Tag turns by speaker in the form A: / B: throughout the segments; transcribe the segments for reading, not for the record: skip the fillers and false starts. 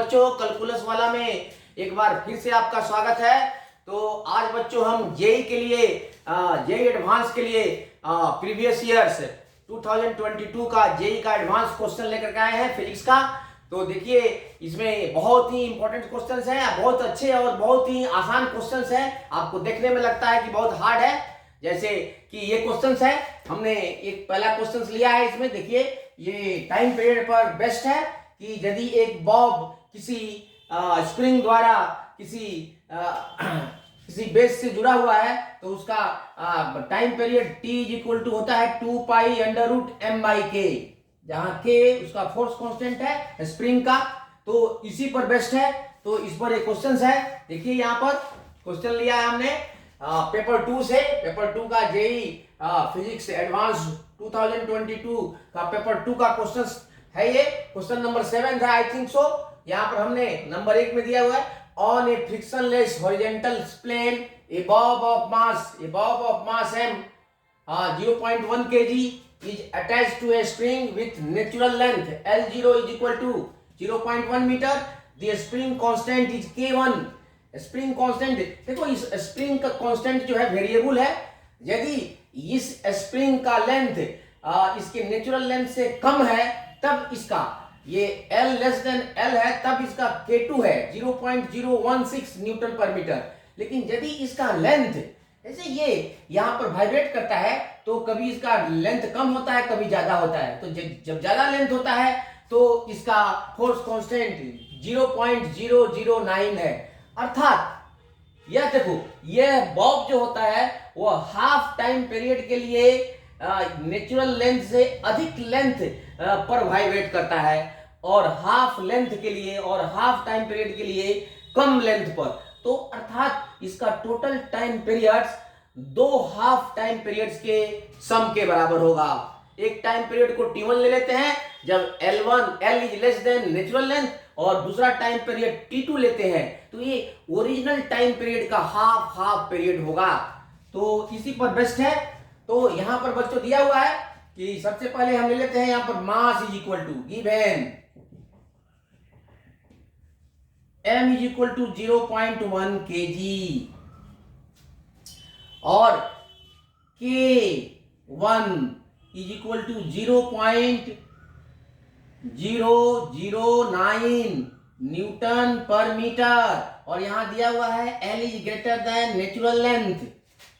A: बच्चों, कैलकुलस वाला में एक बार फिर से आपका स्वागत है। तो आज बच्चों हम जेई के लिए जेई एडवांस के लिए प्रीवियस ईयर्स 2022 का जेई का एडवांस क्वेश्चन लेकर के आए हैं फिजिक्स का। तो देखिए इसमें बहुत ही इंपॉर्टेंट क्वेश्चंस हैं, बहुत अच्छे और बहुत ही आसान क्वेश्चंस हैं। आपको देखने में लगता है कि बहुत हार्ड है, जैसे कि ये क्वेश्चंस है। हमने एक पहला क्वेश्चंस लिया है, इसमें देखिए ये टाइम पीरियड पर बेस्ट है कि यदि एक बॉब किसी स्प्रिंग द्वारा किसी बेस से जुड़ा हुआ है तो उसका time period t is equal to होता है 2 pi under root m by K, जहां k उसका फोर्स कांस्टेंट है स्प्रिंग का। तो इसी पर बेस्ट है। तो इस पर एक क्वेश्चन है, देखिए यहाँ पर क्वेश्चन लिया है हमने पेपर 2 से। पेपर 2 का जेई फिजिक्स एडवांस 2022 का पेपर 2 का क्वेश्चन है। ये क्वेश्चन नंबर 7 है आई थिंक सो। यहाँ पर हमने नंबर 1 में दिया हुआ है, on a frictionless horizontal plane a bob of mass m 0.1 kg is attached to a string with natural length L0 is equal to 0.1 meter. The spring constant is K1. Spring constant, देखो इस spring का constant जो है variable है। यदि इस spring का length इसके नेचुरल लेंथ से कम है तब इसका ये L लेस देन L है, तब इसका K2 है 0.016 न्यूटन पर मीटर। लेकिन यदि इसका लेंथ जैसे ये यहाँ पर वाइब्रेट करता है तो कभी इसका लेंथ कम होता है, कभी ज्यादा होता है। तो जब ज्यादा लेंथ होता है तो इसका फोर्स कांस्टेंट 0.009 है। अर्थात यह देखो यह बॉब जो होता है वो हाफ टाइम पीरियड के लिए नेचुरल लेंथ से अधिक लेंथ पर वाइब्रेट करता है और हाफ लेंथ के लिए और हाफ टाइम पीरियड के लिए कम लेंथ पर। तो अर्थात इसका टोटल टाइम पीरियड्स दो हाफ टाइम पीरियड्स के सम के बराबर होगा। एक टाइम पीरियड को T1 ले लेते हैं जब L is less than natural length, और दूसरा टाइम पीरियड T2 लेते हैं तो ये ओरिजिनल टाइम पीरियड का हाफ पीरियड होगा। तो इसी पर बेस्ट है। तो यहां पर बच्चों दिया हुआ है कि सबसे पहले हम ले लेते हैं यहां पर mass is equal to given m is equal to 0.1 kg और K1 is equal to 0.009 newton per metre, और यहां दिया हुआ है L is greater than natural length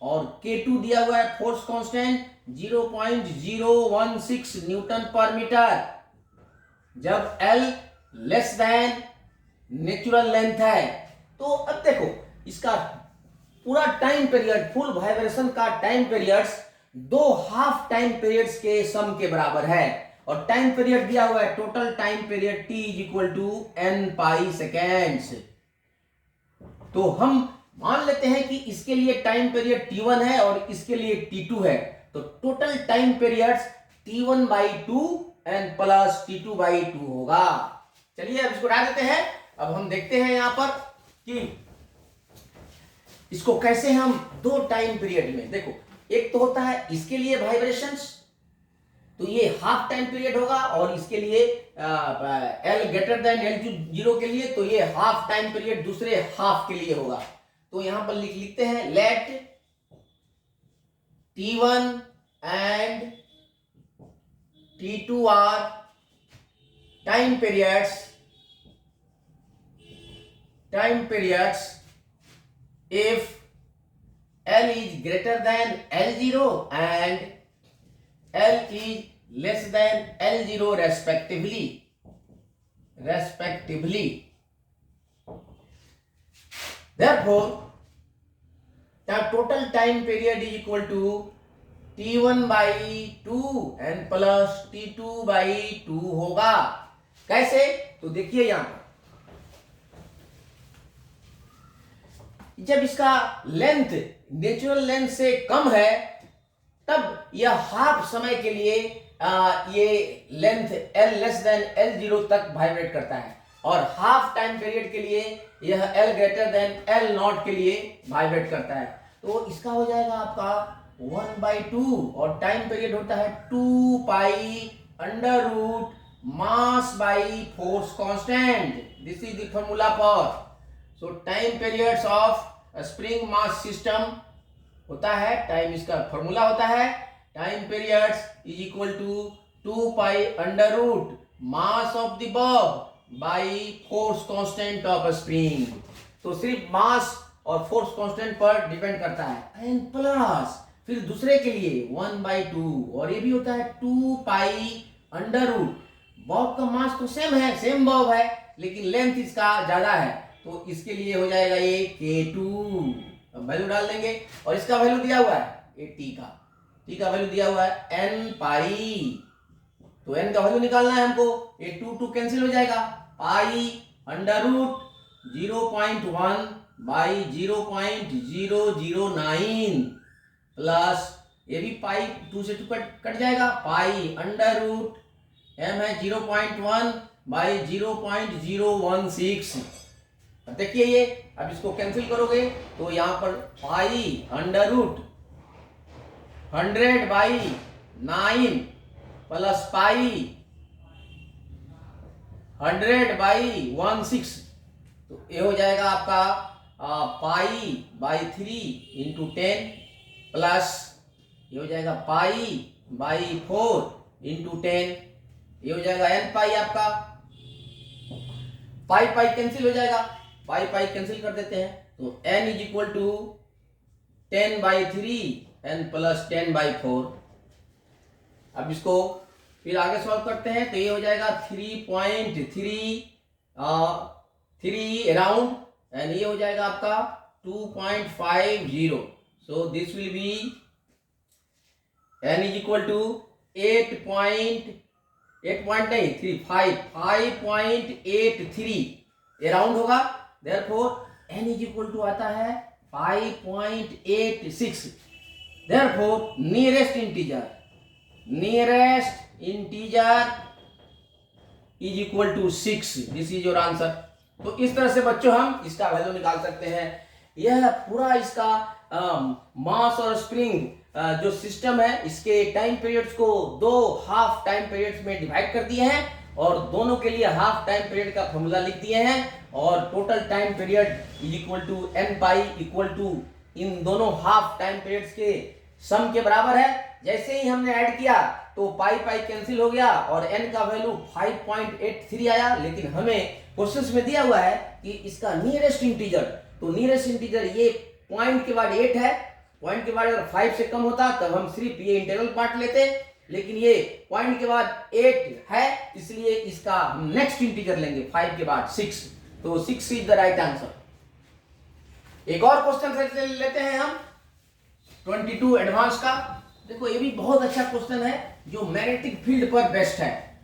A: और K2 दिया हुआ है force constant 0.016 newton per metre जब L less than natural length है। तो अब देखो इसका पूरा टाइम पीरियड, फुल वाइब्रेशन का टाइम पीरियड्स दो हाफ टाइम पीरियड्स के सम के बराबर है। और टाइम पीरियड दिया हुआ है total time period T is equal to n pi seconds. तो हम मान लेते हैं कि इसके लिए टाइम पीरियड T1 है और इसके लिए T2 है। तो total time periods T1 by 2 and plus T2 by 2 होगा। चलिए अब इसको हटा देते हैं। अब हम देखते हैं यहां पर कि इसको कैसे हम दो टाइम पीरियड में, देखो एक तो होता है इसके लिए वाइब्रेशंस, तो ये हाफ टाइम पीरियड होगा, और इसके लिए L ग्रेटर देन L0 के लिए तो ये हाफ टाइम पीरियड दूसरे हाफ के लिए होगा। तो यहां पर लिखते हैं let T1 and T2 are time periods if L is greater than L0 and L is less than L0 respectively. Therefore, the total time period is equal to T1 by 2 and plus T2 by 2 होगा। कैसे? तो देखिए यहां पर जब इसका length natural length से कम है तब यह हाफ समय के लिए ये length L less then L0 तक वाइब्रेट करता है, और हाफ टाइम पीरियड के लिए यह L ग्रेटर देन L0 के लिए वाइब्रेट करता है। तो इसका हो जाएगा आपका 1/2 और टाइम पीरियड होता है 2 pi under root mass by force constant. This is the formula for. So time periods of a spring mass system होता है, टाइम इसका फॉर्मूला होता है, time periods is equal to 2 pi under root mass of the bob by force constant of a spring. तो सिर्फ मास और force constant पर depend करता है. एंड प्लस फिर दूसरे के लिए 1/2 और ये भी होता है 2 पाई अंडर रूट. बॉब का मास तो सेम है, सेम बॉब है, लेकिन लेंथ इसका ज्यादा है, तो इसके लिए हो जाएगा ये K2. वैल्यू डाल देंगे और इसका वैल्यू दिया हुआ है ये टी का वैल्यू दिया हुआ है n पाई. तो n का वैल्यू निकालना है हमको. ये 2 कैंसिल हो जाएगा. Pi under root 0.1 by 0.009 plus ये भी पाई 2 से 2 कट जाएगा. पाई अंडर रूट m है 0.1 बाई 0.016. देखिए ये अब इसको कैंसिल करोगे तो यहाँ पर pi under root 100 by 9 plus pi 100 by 16. तो ये हो जाएगा आपका पाई बाई 3 इंटू 10 प्लस ये हो जाएगा पाई बाई 4 इंटू 10. ये हो जाएगा n पाई आपका. पाई कैंसिल हो जाएगा, पाई कैंसिल कर देते हैं. तो n is equal to 10/3 n plus 10/4. अब इसको फिर आगे सॉल्व करते हैं तो ये हो जाएगा 3.3 अराउंड एंड ये हो जाएगा आपका 2.50. So this will be n is equal to 5.83 around होगा. Therefore n is equal to आता है 5.86. Therefore nearest integer is equal to 6. This is your answer. तो इस तरह से बच्चों हम इसका वैल्यू निकाल सकते हैं. यह पूरा इसका मास और स्प्रिंग जो सिस्टम है इसके टाइम पीरियड्स को 2 हाफ टाइम पीरियड्स में डिवाइड कर दिए हैं और दोनों के लिए हाफ टाइम पीरियड का फॉर्मूला लिख दिए हैं और total time period is equal to n pi equal to इन दोनों हाफ टाइम पीरियड्स के सम के बराबर है. जैसे ही हमने ऐड किया तो पाई कैंसिल हो गया और n का वैल्यू 5.83 आया. लेकिन हमें क्वेश्चंस में दिया हुआ है कि इसका नियरेस्ट इंटीजर, तो नियरेस्ट इंटीजर ये पॉइंट के बाद 8 है. पॉइंट के बाद अगर 5 से कम होता तब हम सिर्फ ये इंटीग्रल पार्ट लेते, लेकिन ये पॉइंट के बाद 8 है इसलिए इसका नेक्स्ट इंटीजर लेंगे 5 के बाद 6. तो 6 इज द राइट आंसर. एक और क्वेश्चन लेते हैं हम 22 एडवांस का. देखो ये भी बहुत अच्छा क्वेश्चन है जो मैग्नेटिक फील्ड पर बेस्ड है.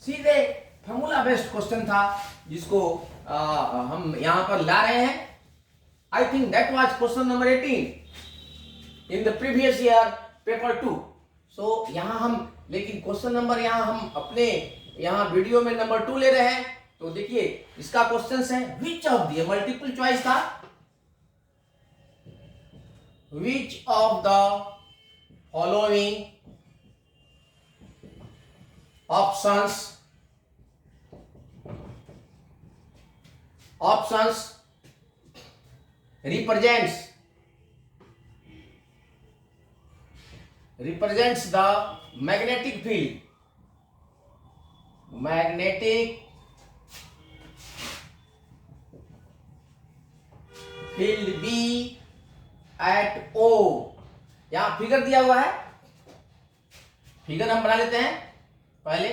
A: सीधे फॉर्मूला बेस्ड क्वेश्चन था जिसको हम यहां पर ला रहे हैं. I think that was question number 18 in the previous year paper 2. सो यहां हम लेकिन क्वेश्चन नंबर यहां हम अपने यहां वीडियो में नंबर 2 ले रहे हैं. तो देखिए इसका क्वेश्चन है which of the multiple choice था. Which of the following options represents the magnetic field B at O. यहां फिगर दिया हुआ है, फिगर हम बना लेते हैं पहले.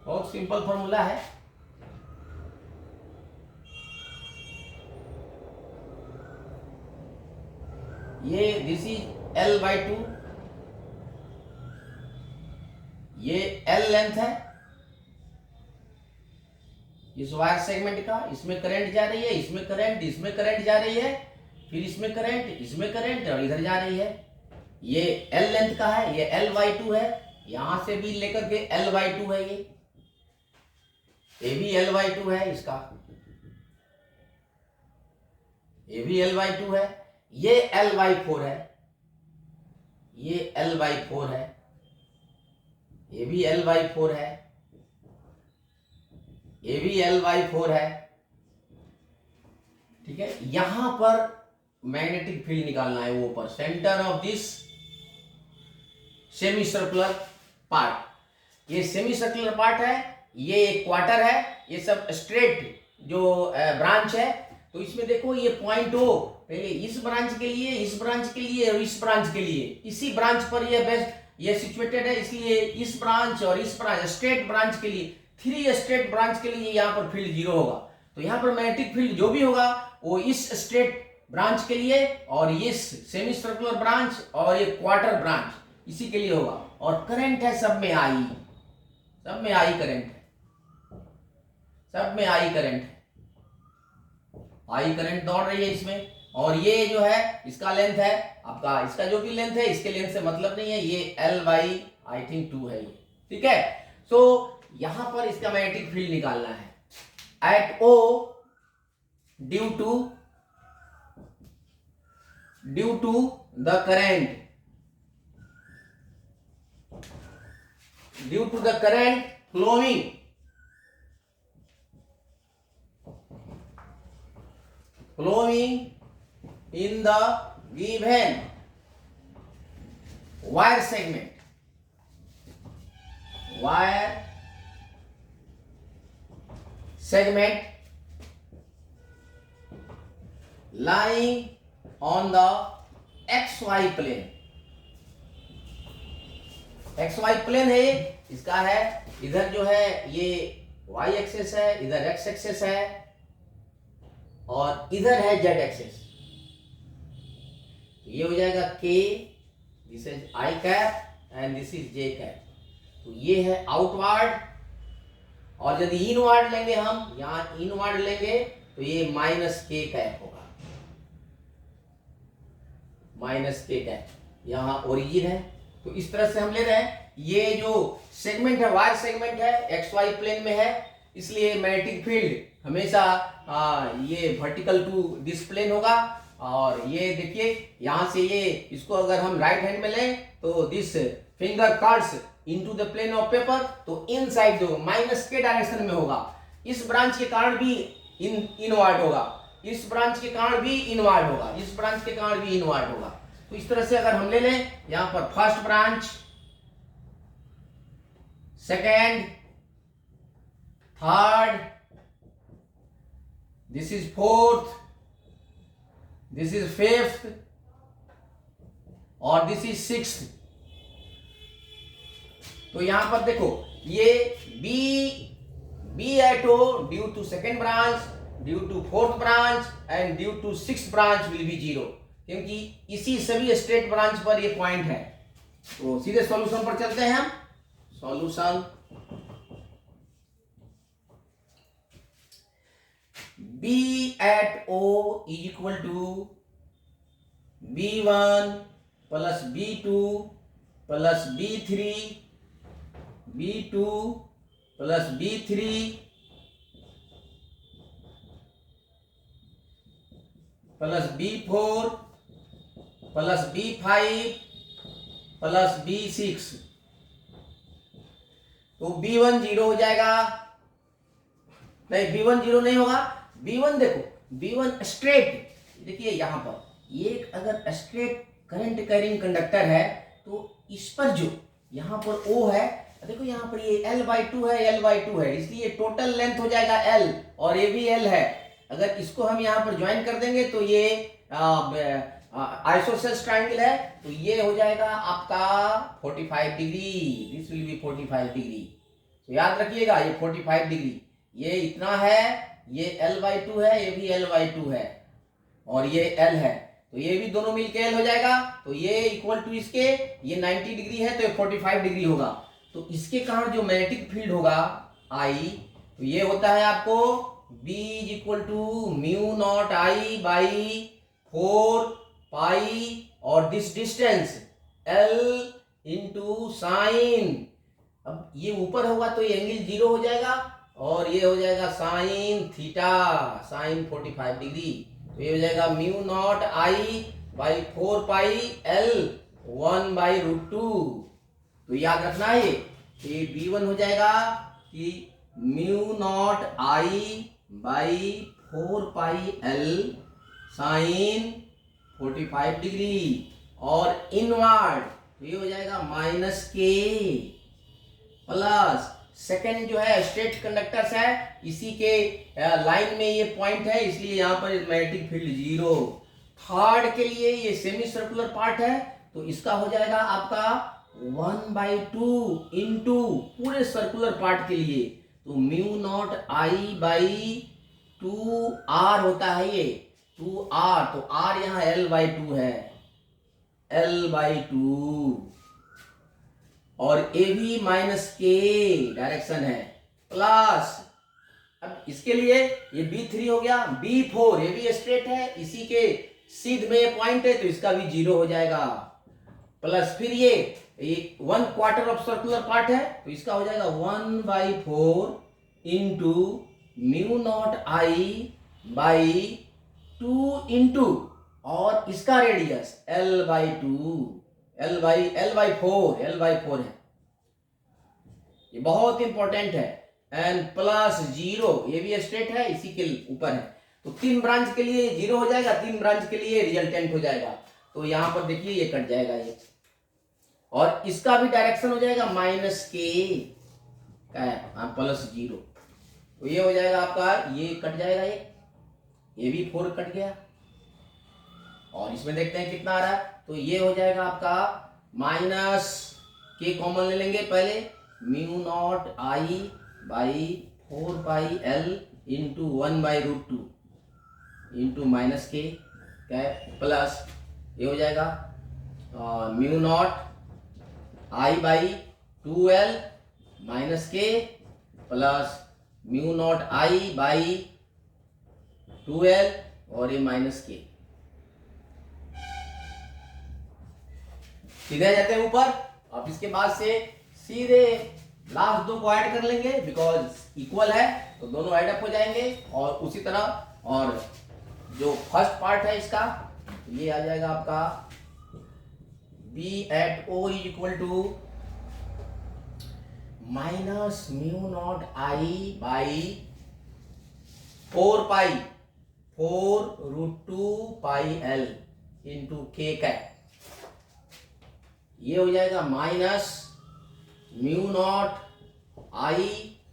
A: बहुत सिंपल फॉर्मूला है. ये दिस इज L/2, ये L लेंथ है इस वायर सेगमेंट का. इसमें करंट जा रही है, इसमें करंट जा रही है, फिर इसमें करंट और इधर जा रही है. ये L लेंथ का है, ये L/2 है. यहां से भी लेकर के L/2 है, ये भी L/2 है, इसका ये भी L/2 है, ये L/4 है, ये L/4 है, ये भी L/4 है, ये भी L/4 है। ठीक है, यहां पर मैग्नेटिक फील्ड निकालना है, वो पर centre of this semi circular part. ये सेमी सर्कुलर पार्ट है, ये एक क्वार्टर है, ये सब स्ट्रेट जो ब्रांच है। तो इसमें देखो ये पॉइंट ओ पहले इस ब्रांच के लिए, इस ब्रांच के लिए और इस ब्रांच के लिए, इसी ब्रांच पर ये बेस्ट ये सिचुएटेड है, इसलिए इस ब्रांच और इस ब्रांच स्ट्रेट ब्रांच के लिए, 3 स्ट्रेट ब्रांच के लिए यहाँ पर फील्ड 0 होगा। तो यहाँ पर मैग्नेटिक फील्ड जो भी होगा वो इस स्ट्रेट ब्रांच के लिए और इस सेमी सर्कुलर ब्रांच और ये क्वार्टर ब्रांच इसी के लिए होगा। और करंट है सब में आई, सब में आई करंट है, सब में आई करंट है, आई करंट दौड़ रही है इसमें। और ये जो है इसका लेंथ है आपका, इसका जो भी लेंथ है इसके लेंथ से मतलब नहीं है, ये L/2 है ये। ठीक है, सो यहां पर इसका मैग्नेटिक फील्ड निकालना है at O due to the current, due to the current flowing in the given wire segment, lying on the XY plane। XY plane है, इसका है इधर जो है ये Y एक्सेस है, इधर X एक्सेस है और इधर है Z एक्सेस। ये हो जाएगा K, this is I cap and this is J cap. तो ये है आउटवर्ड, और यदि इनवर्ड लेंगे हम, यहां इनवर्ड लेंगे तो ये -K कैप होगा, -K कैप, यहां ओरिजिन है। तो इस तरह से हम ले रहे हैं, ये जो सेगमेंट है वायर सेगमेंट है, XY प्लेन में है, इसलिए मैग्नेटिक फील्ड हमेशा ये वर्टिकल टू दिस प्लेन होगा। और ये देखिए यहां से ये इसको अगर हम राइट हैंड में लें तो this finger curves into the plane of paper, तो इनसाइड जो -K डायरेक्शन में होगा, इस ब्रांच के कारण भी इनवर्ड होगा, इस ब्रांच के कारण भी इनवर्ड होगा, इस ब्रांच के कारण भी इनवर्ड होगा। तो इस तरह से अगर हम ले लें, यहां पर first branch, second, third, this is fourth, this is fifth और दिस इज सिक्स्थ। तो यहां पर देखो ये B at O due to second branch, due to fourth branch and due to sixth branch will be 0, क्योंकि इसी सभी straight branch पर ये पॉइंट है। तो सीधे सॉल्यूशन पर चलते हैं हम। Solution, B at O is equal to B1 plus B2 plus B3, B2 plus B3 plus B4 plus B5 plus B6। तो B1 0 हो जाएगा, नहीं B1 0 नहीं होगा। B1 देखो, B1 स्ट्रेट, देखिए यहां पर ये अगर स्ट्रेट करंट कैरिंग कंडक्टर है तो इस पर जो यहां पर O है, देखो यहां पर ये L/2 है, L/2 है, इसलिए टोटल लेंथ हो जाएगा L और ये भी L है। अगर इसको हम यहां पर ज्वाइन कर देंगे तो ये आइसोसेलेस ट्रायंगल है, तो ये हो जाएगा आपका 45 degree, this will B 45 degree. तो याद रखिएगा ये 45 डिग्री, ये इतना है, ये L/2 है, ये भी L/2 है और ये L है, तो ये भी दोनों मिलके L हो जाएगा। तो ये इक्वल टू इसके, ये 90 डिग्री है तो ये 45 डिग्री होगा। तो इसके कारण जो मैग्नेटिक फील्ड होगा I, तो ये होता है आपको B = μ0 I/4 पाई और this distance L into sine, अब ये ऊपर होगा तो ये एंगल 0 हो जाएगा और ये हो जाएगा साइन थीटा, साइन 45 डिग्री। तो ये हो जाएगा mu naught I by 4 pi L 1/√2। तो याद रखना है ये B1 हो जाएगा कि mu naught I by 4 pi L sine 45 degree, और इनवर्ड तो ये हो जाएगा माइनस के प्लस सेकेंड जो है स्ट्रेट कंडक्टर्स है, इसी के लाइन में ये पॉइंट है इसलिए यहाँ पर मैग्नेटिक फील्ड 0। थर्ड के लिए ये सेमी सर्कुलर पार्ट है तो इसका हो जाएगा आपका 1/2 इंटू पूरे सर्कुलर पार्ट के लिए, तो mu naught I by 2r होता है ये 2r, तो r यहाँ L/2 है, L/2, और ए भी माइनस के डायरेक्शन है प्लस, अब इसके लिए ये B3 हो गया, B4 ये भी स्ट्रेट है, इसी के सीध में ये पॉइंट है तो इसका भी 0 हो जाएगा, प्लस फिर ये 1/4 ऑफ सर्कुलर पार्ट है तो इसका हो जाएगा 1/4 into mu naught I by 2 into, और इसका रेडियस L/2 L/4 है, ये बहुत इंपॉर्टेंट है, एंड प्लस 0 ये भी स्ट्रेट है इसी के ऊपर है, तो 3 ब्रांच के लिए 0 हो जाएगा, 3 ब्रांच के लिए रिजल्टेंट हो जाएगा, तो यहां पर देखिए ये कट जाएगा ये, और इसका भी डायरेक्शन हो जाएगा माइनस के प्लस 0, तो ये हो जाएगा आपका, ये कट जाएगा, ये भी 4 कट गया, और इसमें देखते हैं कितना आ रहा है, तो ये हो जाएगा आपका माइनस के कॉमन ले लेंगे पहले, mu naught I by 4 pi L into 1/√2 into minus K plus ये हो जाएगा mu naught I by 2l minus K plus mu naught I by 2l और ये माइनस के, सीधे जाते हैं ऊपर। अब इसके बाद से सीधे लास्ट 2 को ऐड कर लेंगे बिकॉज इक्वल है तो दोनों ऐड अप हो जाएंगे, और उसी तरह और जो फर्स्ट पार्ट है इसका ये आ जाएगा आपका B at O is equal to minus mu naught I by 4 pi 4√2 pi L into के कैप, ये हो जाएगा minus mu naught I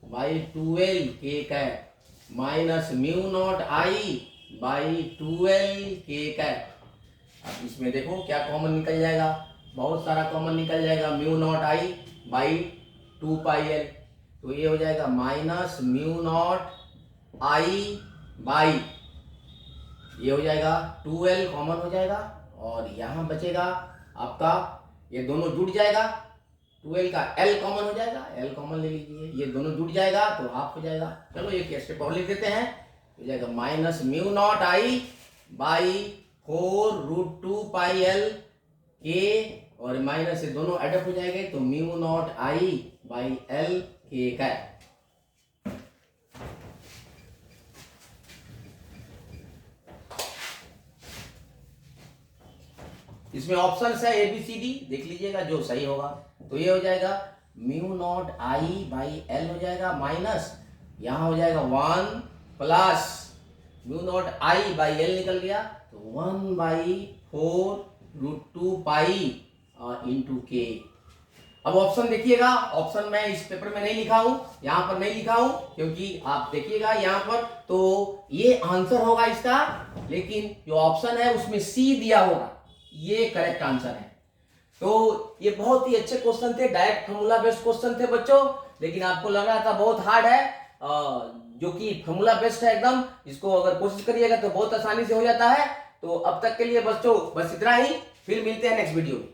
A: by 2l के cap minus mu naught I by 2l के कैप। अब इसमें देखो क्या कॉमन निकल जाएगा, बहुत सारा कॉमन निकल जाएगा, mu naught I by 2 pi L, तो ये हो जाएगा minus mu naught I by, ये हो जाएगा 2l कॉमन हो जाएगा, और यहाँ बचेगा आपका ये दोनों जुड़ जाएगा, 2l का l कॉमन हो जाएगा, l कॉमन ले लीजिए, ये दोनों जुड़ जाएगा तो हाफ हो जाएगा। चलो एक स्टेप और लिख देते हैं, हो जाएगा minus mu naught I by 4√2 pi L के, और माइनस ये दोनों एडअप हो जाएंगे तो mu naught I by L के कैप। इसमें ऑप्शंस है ABCD, देख लीजिएगा जो सही होगा, तो ये हो जाएगा mu naught I by L हो जाएगा माइनस, यहां हो जाएगा 1 plus mu naught I by L निकल गया तो 1/4√2 पाई इंटू के। अब ऑप्शन देखिएगा, ऑप्शन मैं इस पेपर में नहीं लिखा हूं, यहां पर नहीं लिखा हूं क्योंकि आप देखिएगा यहां पर तो ये आंसर होगा इसका, लेकिन जो ऑप्शन है उसमें सी दिया होगा, ये करेक्ट आंसर है। तो ये बहुत ही अच्छे क्वेश्चन थे, डायरेक्ट फॉर्मूला बेस्ड क्वेश्चन थे बच्चों, लेकिन आपको लग रहा था बहुत हार्ड है, जो कि फॉर्मूला बेस्ड है एकदम, इसको अगर कोशिश करिएगा तो बहुत आसानी से हो जाता है। तो अब तक के लिए बच्चों बस इतना ही, फिर मिलते हैं नेक्स्ट वीडियो में।